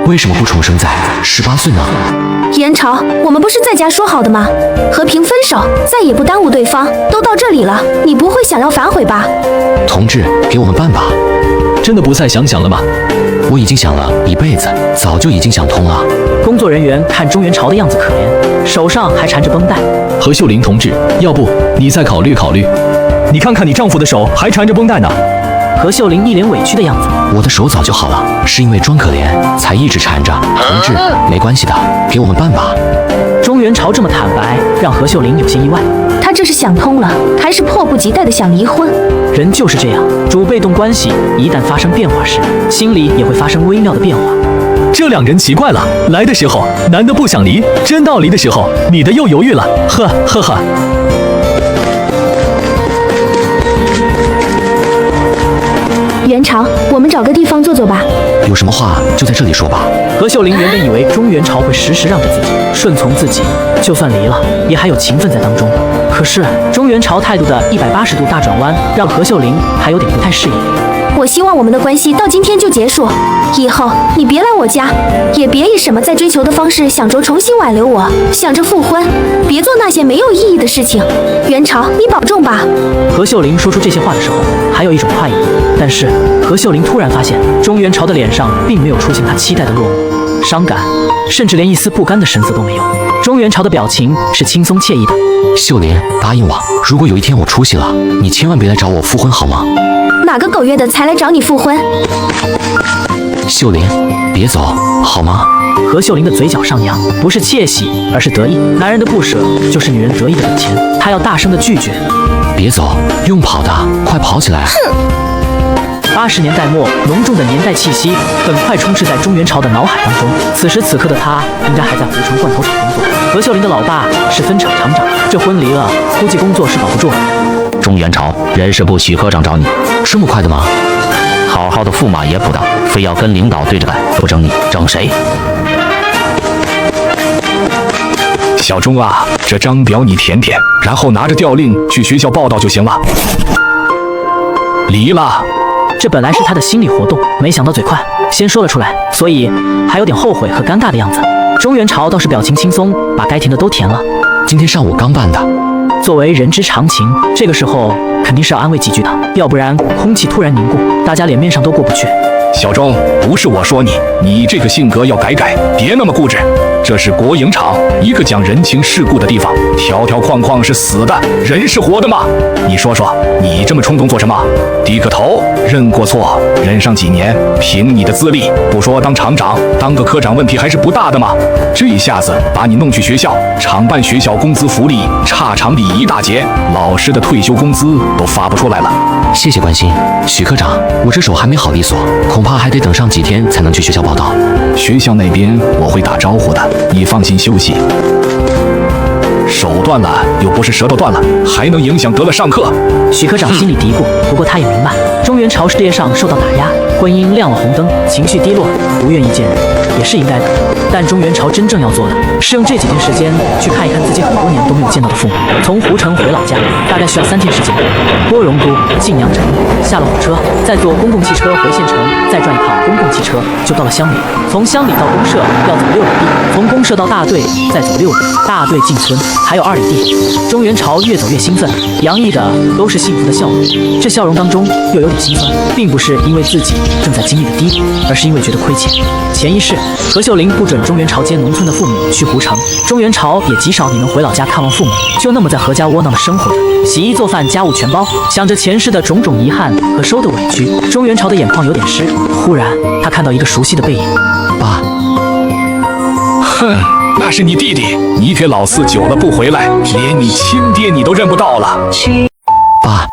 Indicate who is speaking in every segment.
Speaker 1: 为什么不重生在18岁呢？
Speaker 2: 严朝，我们不是在家说好的吗？和平分手，再也不耽误对方。都到这里了，你不会想要反悔吧？
Speaker 1: 同志，给我们办吧。
Speaker 3: 真的不再想想了吗？
Speaker 1: 我已经想了一辈子，早就已经想通了。
Speaker 4: 工作人员看中元朝的样子可怜，手上还缠着绷带。
Speaker 3: 何秀玲同志，要不你再考虑考虑？你看看你丈夫的手还缠着绷带呢。
Speaker 4: 何秀玲一脸委屈的样子。
Speaker 1: 我的手早就好了，是因为装可怜才一直缠着。同志，没关系的，给我们办吧。
Speaker 4: 中元朝这么坦白，让何秀玲有些意外。
Speaker 2: 他这是想通了，还是迫不及待的想离婚？
Speaker 4: 人就是这样，主被动关系一旦发生变化时，心里也会发生微妙的变化。
Speaker 3: 这两人奇怪了，来的时候男的不想离，真到离的时候，女的又犹豫了，呵呵呵。
Speaker 2: 元朝，我们找个地方坐坐吧。
Speaker 1: 有什么话就在这里说吧。
Speaker 4: 何秀玲原本以为中元朝会时时让着自己，顺从自己，就算离了，也还有情分在当中。可是中元朝态度的180度大转弯，让何秀玲还有点不太适应。
Speaker 2: 我希望我们的关系到今天就结束，以后你别来我家，也别以什么在追求的方式想着重新挽留我，想着复婚，别做那些没有意义的事情。元朝，你保重吧。
Speaker 4: 何秀玲说出这些话的时候，还有一种快意，但是何秀玲突然发现，中元朝的脸上并没有出现她期待的落寞、伤感，甚至连一丝不甘的神色都没有。中元朝的表情是轻松惬意的。
Speaker 1: 秀玲，答应我，如果有一天我出息了，你千万别来找我复婚好吗？
Speaker 2: 哪个狗月的才来找你复婚？
Speaker 1: 秀玲，别走好吗？
Speaker 4: 何秀玲的嘴角上扬，不是窃喜，而是得意。男人的不舍就是女人得意的本钱。她要大声的拒绝。
Speaker 1: 别走，用跑的，快跑起来！
Speaker 2: 哼
Speaker 4: ！80年代末，浓重的年代气息很快充斥在中元朝的脑海当中。此时此刻的他应该还在湖城罐头厂工作。何秀玲的老爸是分厂厂长，这婚离了，估计工作是保不住了。
Speaker 5: 中元朝人事部许科长找你，
Speaker 1: 这么快的吗？
Speaker 5: 好好的驸马爷府的，非要跟领导对着干，不整你整谁？
Speaker 6: 小钟啊，这张表你填填，然后拿着调令去学校报到就行了。离了。
Speaker 4: 这本来是他的心理活动，没想到嘴快，先说了出来，所以还有点后悔和尴尬的样子。中元朝倒是表情轻松，把该填的都填了。
Speaker 1: 今天上午刚办的。
Speaker 4: 作为人之常情，这个时候肯定是要安慰几句的，要不然空气突然凝固，大家脸面上都过不去。
Speaker 6: 小钟，不是我说你，你这个性格要改改，别那么固执。这是国营厂，一个讲人情世故的地方，条条框框是死的，人是活的吗？你说说，你这么冲动做什么？低个头，认过错，忍上几年，凭你的资历，不说当厂长，当个科长问题还是不大的嘛。这一下子把你弄去学校，厂办学校工资福利差厂礼仪大节，老师的退休工资都发不出来了。
Speaker 1: 谢谢关心，许科长，我这手还没好利索，恐怕还得等上几天才能去学校报到。
Speaker 6: 学校那边我会打招呼的，你放心休息。手断了又不是舌头断了，还能影响得了上课。
Speaker 4: 许科长心里嘀咕，不过他也明白，中元朝事业上受到打压，婚姻亮了红灯，情绪低落，不愿意见人，也是应该的。但中元朝真正要做的，是用这几天时间去看一看自己很多年都没有见到的父母。从湖城回老家，大概需要3天时间。波荣都、晋阳城，下了火车，再坐公共汽车回县城，再转一趟公共汽车，就到了乡里。从乡里到公社要走6里地，从公社到大队再走6里，大队进村还有2里地。中元朝越走越兴奋，洋溢的都是幸福的笑容。这笑容当中又有点心酸，并不是因为自己正在经历的低谷，而是因为觉得亏欠。潜意识，何秀玲不准中元朝接农村的父母去湖城，中元朝也极少你能回老家看望父母，就那么在何家窝囊的生活着，洗衣做饭家务全包，想着前世的种种遗憾和受的委屈，中元朝的眼眶有点湿。忽然他看到一个熟悉的背影。
Speaker 1: 爸。
Speaker 6: 哼，那是你弟弟，你给老四久了不回来，连你亲爹你都认不到了。
Speaker 1: 爸。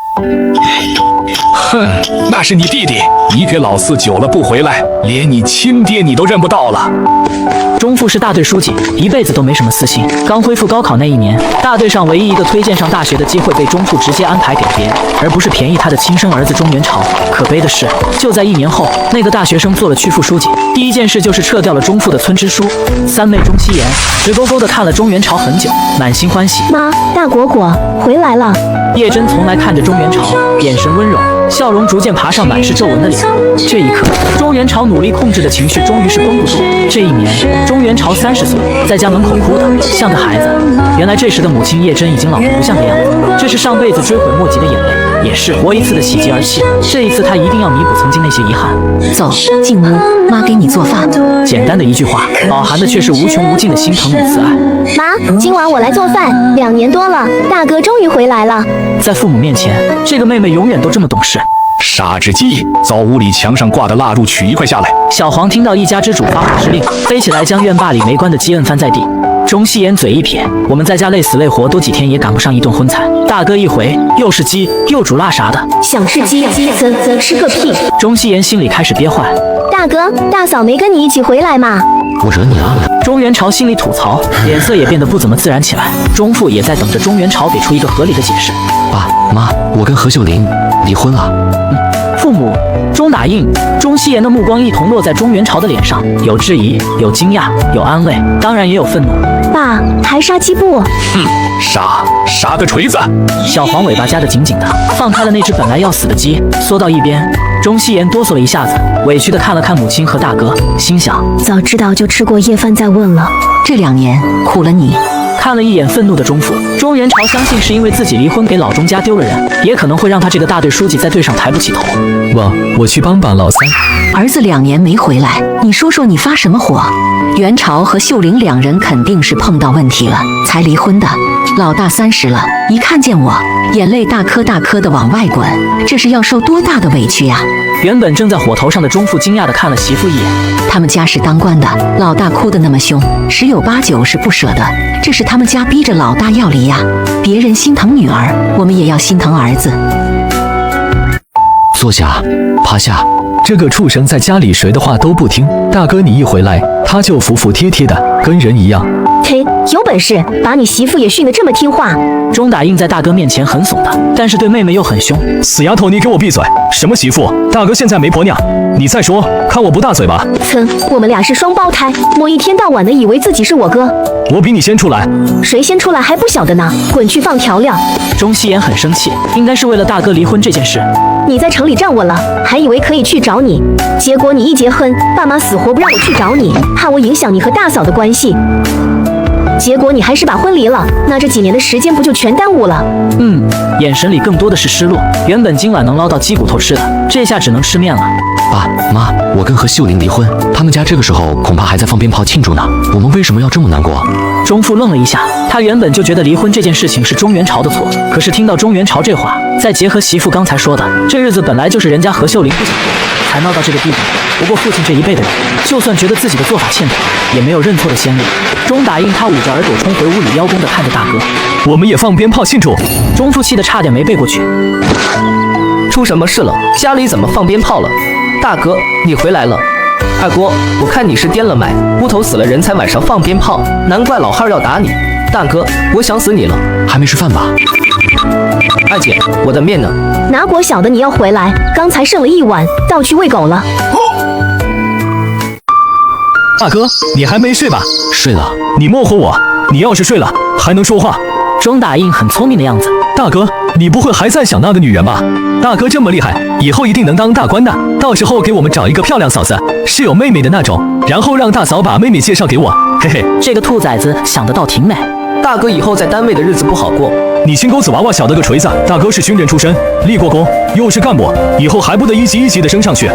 Speaker 6: 哼，那是你弟弟，你给老四久了不回来，连你亲爹你都认不到了。
Speaker 4: 钟父是大队书记，一辈子都没什么私心。刚恢复高考那一年，大队上唯一一个推荐上大学的机会被钟父直接安排给别人，而不是便宜他的亲生儿子钟元朝。可悲的是，就在1年后，那个大学生做了区副书记，第一件事就是撤掉了钟父的村支书。三妹钟希言直勾勾地看了钟元朝很久，满心欢喜。
Speaker 2: 妈，大果果回来了。
Speaker 4: 叶真从来看着钟元朝，眼神温柔。笑容逐渐爬上满是皱纹的脸。这一刻，钟元朝努力控制的情绪终于是绷不住。这一年，钟元朝30岁，在家门口哭的像个孩子。原来这时的母亲叶真已经老得不像个样子，这是上辈子追悔莫及的眼泪，也是活一次的喜极而泣。这一次，他一定要弥补曾经那些遗憾。
Speaker 7: 走进屋，妈给你做饭。
Speaker 4: 简单的一句话，饱含的却是无穷无尽的心疼与慈爱。
Speaker 2: 妈，今晚我来做饭，2年多了，大哥终于回来了。
Speaker 4: 在父母面前，这个妹妹永远都这么懂事。
Speaker 6: 傻只鸡，早屋里墙上挂的蜡烛取一块下来。
Speaker 4: 小黄听到一家之主发号施令，飞起来将院坝里没关的鸡摁翻在地。钟希言嘴一撇，我们在家累死累活多几天也赶不上一顿荤菜。大哥一回，又是鸡又煮辣啥的，
Speaker 2: 想吃鸡，吃个屁！
Speaker 4: 钟希言心里开始憋坏。
Speaker 2: 大哥，大嫂没跟你一起回来吗？
Speaker 1: 我惹你了？
Speaker 4: 钟元朝心里吐槽，脸色也变得不怎么自然起来。钟父也在等着钟元朝给出一个合理的解释。
Speaker 1: 爸妈，我跟何秀玲离婚了。
Speaker 4: 父母钟打印、钟希言的目光一同落在钟元朝的脸上，有质疑，有惊讶，有安慰，当然也有愤怒。
Speaker 2: 爸，还杀鸡不？
Speaker 6: 杀个锤子！
Speaker 4: 小黄尾巴夹得紧紧的，放开了那只本来要死的鸡，缩到一边。钟希言哆嗦了一下子，委屈地看了看母亲和大哥，心想：
Speaker 2: 早知道就吃过夜饭再问了。
Speaker 7: 这2年苦了你。
Speaker 4: 看了一眼愤怒的钟父，钟元朝相信是因为自己离婚给老钟家丢了人，也可能会让他这个大队书记在队上抬不起头。
Speaker 3: 我去帮帮老三。
Speaker 7: 儿子2年没回来，你说说你发什么火？元朝和秀玲2人肯定是碰到问题了，才离婚的。老大30了，一看见我，眼泪大颗大颗的往外滚，这是要受多大的委屈呀！
Speaker 4: 原本正在火头上的钟父惊讶地看了媳妇一眼。
Speaker 7: 他们家是当官的，老大哭得那么凶，10有8九是不舍得。这是他们家逼着老大要离呀。别人心疼女儿，我们也要心疼儿子。
Speaker 1: 坐下，趴下。
Speaker 3: 这个畜生在家里谁的话都不听，大哥你一回来，他就服服帖帖的，跟人一样。
Speaker 2: 嘿，有本事把你媳妇也训得这么听话。
Speaker 4: 钟打印在大哥面前很怂的，但是对妹妹又很凶。
Speaker 3: 死丫头，你给我闭嘴！什么媳妇？大哥现在没婆娘，你再说，看我不大嘴巴。
Speaker 2: 哼，我们俩是双胞胎，莫一天到晚的以为自己是我哥。
Speaker 3: 我比你先出来。
Speaker 2: 谁先出来还不晓得呢，滚去放调料。
Speaker 4: 钟希言很生气，应该是为了大哥离婚这件事。
Speaker 2: 你在城里站稳了，还以为可以去找你，结果你一结婚，爸妈死活不让我去找你，怕我影响你和大嫂的关系。结果你还是把婚离了，那这几年的时间不就全耽误了？
Speaker 4: 眼神里更多的是失落。原本今晚能捞到鸡骨头吃的，这下只能吃面了。
Speaker 1: 爸妈，我跟何秀玲离婚，他们家这个时候恐怕还在放鞭炮庆祝呢。我们为什么要这么难过？
Speaker 4: 钟父愣了一下，他原本就觉得离婚这件事情是钟元朝的错，可是听到钟元朝这话，再结合媳妇刚才说的，这日子本来就是人家何秀玲不想过，才闹到这个地步。不过父亲这一辈的人，就算觉得自己的做法欠妥，也没有认错的先例。钟打印他捂着耳朵冲回屋里，邀功地看着大哥。
Speaker 3: 我们也放鞭炮庆祝。
Speaker 4: 钟父气得差点没背过去。
Speaker 8: 出什么事了？家里怎么放鞭炮了？大哥，你回来了。二哥，我看你是颠了麦，屋头死了人才晚上放鞭炮，难怪老汉要打你。大哥，我想死你了。
Speaker 1: 还没吃饭吧？
Speaker 8: 二姐，我的面呢？
Speaker 2: 哪果晓得你要回来？刚才剩了1碗，倒去喂狗了。
Speaker 3: 大哥，你还没睡吧？
Speaker 1: 睡了。
Speaker 3: 你莫唬我，你要是睡了还能说话。
Speaker 4: 钟打印很聪明的样子。
Speaker 3: 大哥，你不会还在想那个女人吧？大哥这么厉害，以后一定能当大官的。到时候给我们找一个漂亮嫂子，是有妹妹的那种，然后让大嫂把妹妹介绍给我。嘿嘿，
Speaker 4: 这个兔崽子想得倒挺美。
Speaker 8: 大哥以后在单位的日子不好过。
Speaker 3: 你青沟子娃娃小的个锤子！大哥是军人出身，立过功，又是干部，以后还不得一级一级的升上去？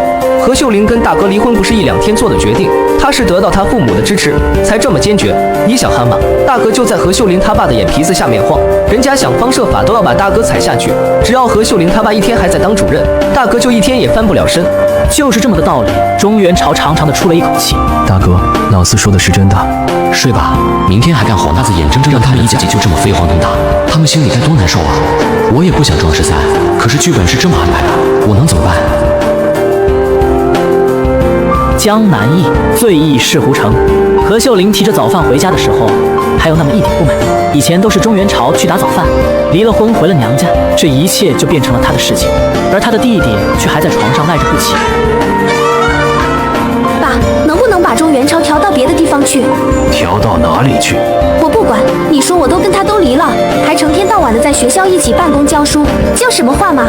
Speaker 8: 何秀玲跟大哥离婚不是1、2天做的决定，她是得到她父母的支持才这么坚决。你想憨吗？大哥就在何秀玲他爸的眼皮子下面晃，人家想方设法都要把大哥踩下去。只要何秀玲他爸一天还在当主任，大哥就一天也翻不了身。
Speaker 4: 就是这么的道理。钟元朝长长的出了一口气。
Speaker 3: 大哥，老四说的是真的。
Speaker 1: 睡吧，明天还干活呢。子眼睁睁让他们一家就这么飞黄腾达，他们心里该多难受啊！我也不想装13，可是剧本是这么安排的，我能怎么办？
Speaker 4: 江南忆，最忆是湖城。何秀玲提着早饭回家的时候，还有那么一点不满。以前都是钟元朝去打早饭，离了婚回了娘家，这一切就变成了他的事情，而他的弟弟却还在床上赖着不起。
Speaker 2: 爸，能不能把钟元朝调到别的地方去？
Speaker 6: 调到哪里去？
Speaker 2: 我不管，你说我都跟他都离了，还成天到晚的在学校一起办公教书，叫什么话吗？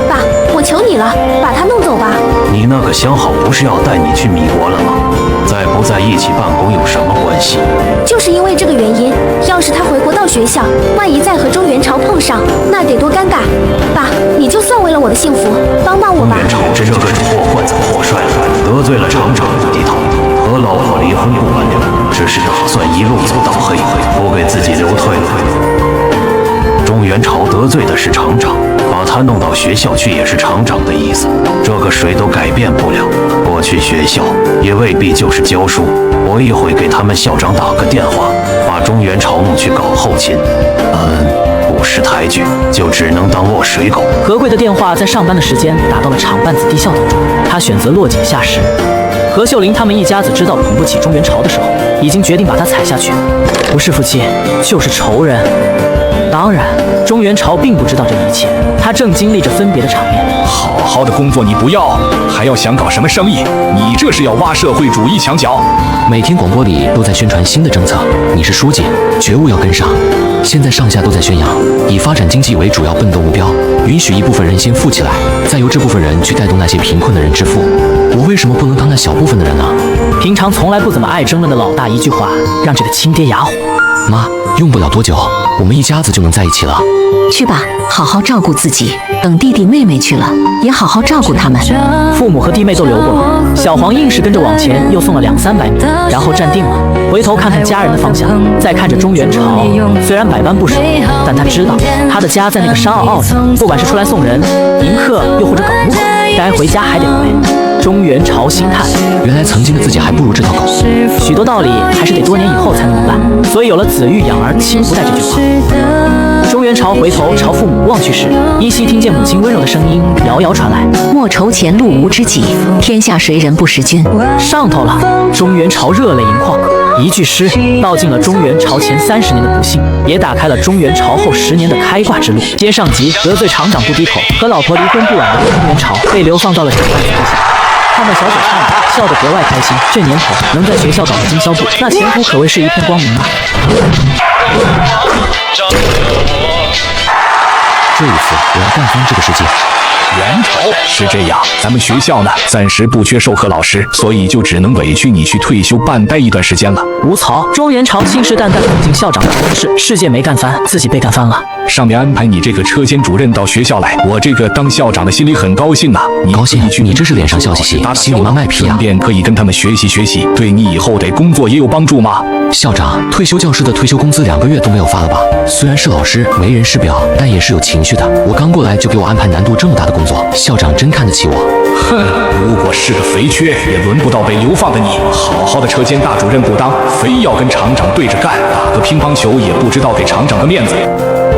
Speaker 2: 爸，求你了，把他弄走吧。
Speaker 9: 你那个相好不是要带你去米国了吗？在不在一起办公有什么关系？
Speaker 2: 就是因为这个原因，要是他回国到学校，万一再和中原朝碰上，那得多尴尬。爸，你就算为了我的幸福，帮帮我吧。
Speaker 9: 中原朝这个破罐子破摔了，得罪了厂长不低头，和老婆离婚不挽留，只是打算一路走到黑，不给自己留退路。中原朝得罪的是厂长，把他弄到学校去也是厂长的意思，这个谁都改变不了。我去学校也未必就是教书，我一会给他们校长打个电话，把中原朝弄去搞后勤。不识抬举，就只能当落水狗。
Speaker 4: 何贵的电话在上班的时间打到了厂办子弟校当中，他选择落井下石。何秀玲他们一家子知道捧不起中原朝的时候，已经决定把他踩下去，不是夫妻就是仇人。当然，中原朝并不知道这一切，他正经历着分别的场面。
Speaker 6: 好好的工作你不要，还要想搞什么生意？你这是要挖社会主义墙角！
Speaker 1: 每天广播里都在宣传新的政策，你是书记，觉悟要跟上。现在上下都在宣扬以发展经济为主要奋斗目标，允许一部分人先富起来，再由这部分人去带动那些贫困的人致富。我为什么不能当那小部分的人呢？
Speaker 4: 平常从来不怎么爱争论的老大一句话，让这个亲爹哑火。
Speaker 1: 妈，用不了多久，我们一家子就能在一起了。
Speaker 7: 去吧，好好照顾自己。等弟弟妹妹去了，也好好照顾他们。
Speaker 4: 父母和弟妹都留过了，小黄硬是跟着往前又送了200-300米，然后站定了，回头看看家人的方向，再看着中原朝。虽然百般不舍，但他知道他的家在那个山坳坳里，不管是出来送人、迎客，又或者搞木狗，该回家还得回。中原朝心叹，
Speaker 1: 原来曾经的自己还不如这条狗。
Speaker 4: 许多道理还是得多年以后才能明白，所以有了子欲养而亲不待这句话。中原朝回头朝父母望去时，依稀听见母亲温柔的声音遥遥传来：
Speaker 7: 莫愁前路无知己，天下谁人不识君。
Speaker 4: 上头了！中原朝热泪盈眶，一句诗道尽了中原朝前30年的不幸，也打开了中原朝后10年的开挂之路。接上集得罪厂长不低头，和老婆离婚不挽留的中原朝被流放到了厂办子弟校。看到小嘴唱的，笑得格外开心。这年头能在学校搞个经销部，那前途可谓是一片光明啊！
Speaker 1: 这一次我要干翻这个世界。
Speaker 6: 元朝是这样，咱们学校呢暂时不缺授课老师，所以就只能委屈你去退休办待一段时间了。
Speaker 4: 无曹，中原朝信誓旦旦捧进校长办公室，世界没干翻，自己被干翻了。
Speaker 6: 上面安排你这个车间主任到学校来，我这个当校长的心里很高兴啊！
Speaker 1: 高兴？你这是脸上笑嘻嘻，心里妈卖批啊！
Speaker 6: 顺便可以跟他们学习学习，对你以后得工作也有帮助吗？
Speaker 1: 校长，退休教师的退休工资2个月都没有发了吧？虽然是老师，为人师表，但也是有情绪的。我刚过来就给我安排难度这么大的工作，校长真看得起我。
Speaker 6: 哼，如果是个肥缺，也轮不到被流放的你。好好的车间大主任不当，非要跟厂长对着干，打个乒乓球也不知道给厂长个面子。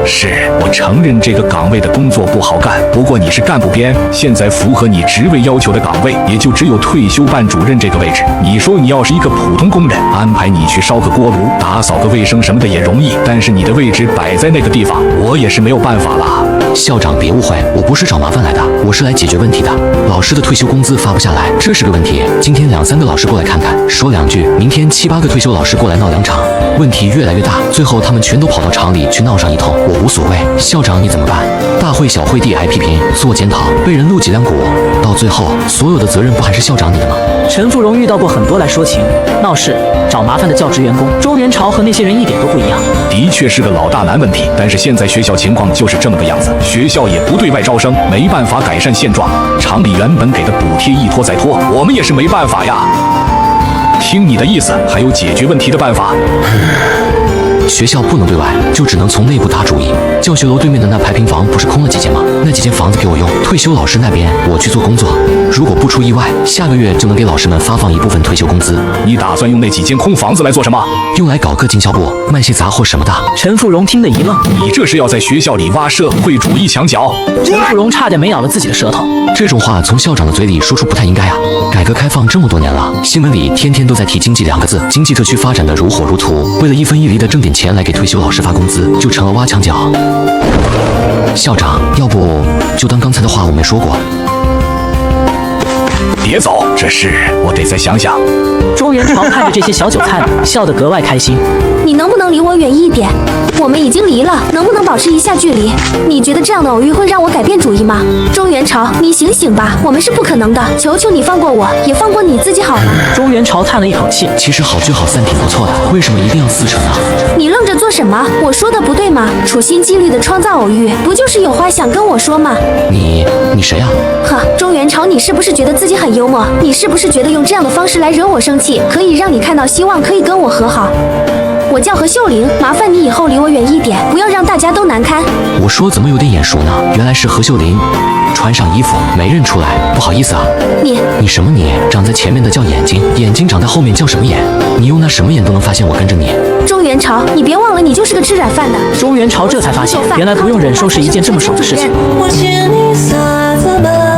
Speaker 6: 是我承认这个岗位的工作不好干，不过你是干部编，现在符合你职位要求的岗位也就只有退休办主任这个位置。你说你要是一个普通工人，安排你去烧个锅炉、打扫个卫生什么的也容易，但是你的位置摆在那个地方，我也是没有办法了。
Speaker 1: 校长别误会，我不是找麻烦来的，我是来解决问题的。老师的退休工资发不下来，这是个问题。今天2-3个老师过来看看，说2句，明天7-8个退休老师过来闹2场，问题越来越大，最后他们全都跑到厂里去闹上一通。我无所谓，校长你怎么办？大会小会地挨批评，做检讨，被人录脊梁骨，到最后所有的责任不还是校长你的吗？
Speaker 4: 陈富荣遇到过很多来说情、闹事、找麻烦的教职员工，中原朝和那些人一点都不一样。
Speaker 6: 的确是个老大难问题，但是现在学校情况就是这么个样子，学校也不对外招生，没办法改善现状，厂里原本给的补贴一拖再拖，我们也是没办法呀。听你的意思，还有解决问题的办法？
Speaker 1: 学校不能对外，就只能从内部打主意。教学楼对面的那排平房不是空了几间吗？那几间房子给我用，退休老师那边我去做工作。如果不出意外，下个月就能给老师们发放一部分退休工资。
Speaker 6: 你打算用那几间空房子来做什么？
Speaker 1: 用来搞个经销部，卖些杂货什么的。
Speaker 4: 陈富荣听得一愣，
Speaker 6: 你这是要在学校里挖社会主义墙角？
Speaker 4: 陈富荣差点没咬了自己的舌头。
Speaker 1: 这种话从校长的嘴里说出不太应该啊！改革开放这么多年了，新闻里天天都在提经济2个字，经济特区发展的如火如荼，为了1分1厘的挣点钱来给退休老师发工资，就成了挖墙脚。校长，要不就当刚才的话我没说过。
Speaker 6: 别走，这事我得再想想。
Speaker 4: 庄元朝看着这些小韭菜们，笑得格外开心。
Speaker 2: 你能不能离我远一点？我们已经离了，能不能保持一下距离？你觉得这样的偶遇会让我改变主意吗？钟元朝，你醒醒吧，我们是不可能的，求求你放过我，也放过你自己好吗？
Speaker 4: 钟元朝叹了一口气，
Speaker 1: 其实好聚好散挺不错的，为什么一定要撕扯呢？
Speaker 2: 你愣着做什么？我说的不对吗？处心积虑的创造偶遇，不就是有话想跟我说吗？
Speaker 1: 你谁啊？
Speaker 2: 呵，钟元朝，你是不是觉得自己很幽默？你是不是觉得用这样的方式来惹我生气，可以让你看到希望，可以跟我和好？我叫何秀玲，麻烦你以后离我远一点，不要让大家都难堪。
Speaker 1: 我说怎么有点眼熟呢？原来是何秀玲，穿上衣服没认出来，不好意思啊。你什么你？长在前面的叫眼睛，眼睛长在后面叫什么眼？你用那什么眼都能发现我跟着你？
Speaker 2: 钟元朝，你别忘了，你就是个吃软饭的。
Speaker 4: 钟元朝这才发现，原来不用忍受是一件这么爽的事情。
Speaker 10: 我牵你洒怎么